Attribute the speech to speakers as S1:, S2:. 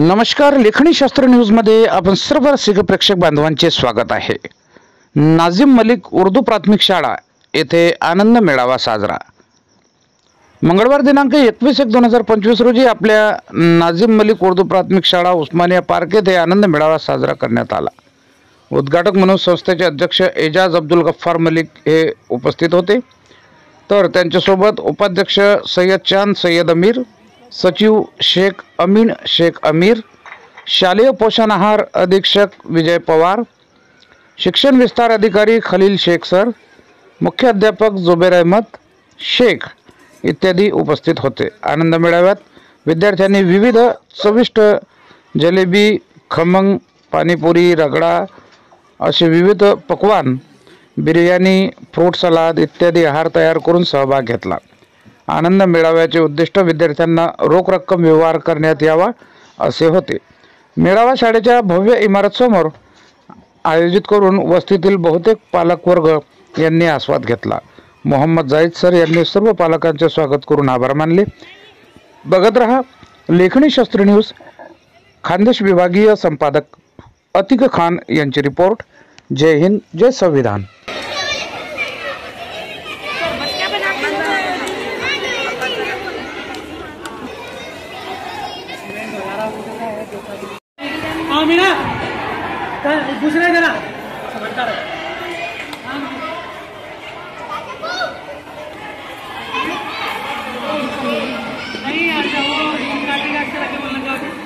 S1: नमस्कार, लेखणी शास्त्र न्यूजमध्ये आपण सर्व रसिक प्रेक्षक बांधवांचे स्वागत आहे। नाझिम मलिक उर्दू प्राथमिक शाळा येथे आनंद मेळावा साजरा। मंगळवार दिनांक 21/1/2025 रोजी आपल्या नाझिम मलिक उर्दू प्राथमिक शाळा उस्मानिया पार्क येथे आनंद मेळावा साजरा करण्यात आला। उद्घाटक म्हणून संस्थेचे अध्यक्ष एजाज अब्दुल गफ्फार मलिक हे उपस्थित होते, तर त्यांच्यासोबत उपाध्यक्ष सय्यद चांद सय्यद अमीर, सचिव शेख अमीन शेख अमीर, शालेय पोषण आहार अधीक्षक विजय पवार, शिक्षण विस्तार अधिकारी खलील शेख सर, मुख्य अध्यापक जुबेर अहमद शेख इत्यादी उपस्थित होते। आनंद मेळाव्यात विद्यार्थ्यांनी विविध चविष्ट जलेबी, खमंग, पाणीपुरी, रगडा असे विविध पक्वान, बिर्याणी, फ्रूट सलाद इत्यादी आहार तयार करून सहभाग घेतला। आनंद मेळाव्याचे उद्दिष्ट विद्यार्थ्यांना रोख रक्कम व्यवहार करण्यात यावा असे होते। मेळावा शाळेच्या भव्य इमारत समोर आयोजित करून वस्तीतील बहुतेक पालक वर्ग यांनी आस्वाद घेतला। मोहम्मद जाहिद सर यांनी सर्व पालकांचे स्वागत करून आभार मानले। बघत रहा लेखणी शास्त्र न्यूज। खानदेश विभागीय संपादक अतिक खान यांची रिपोर्ट। जय हिंद, जय संविधान।
S2: मीना दूसरे देना समझदार नहीं यार काटेगा अच्छा लगे बोलना चाहते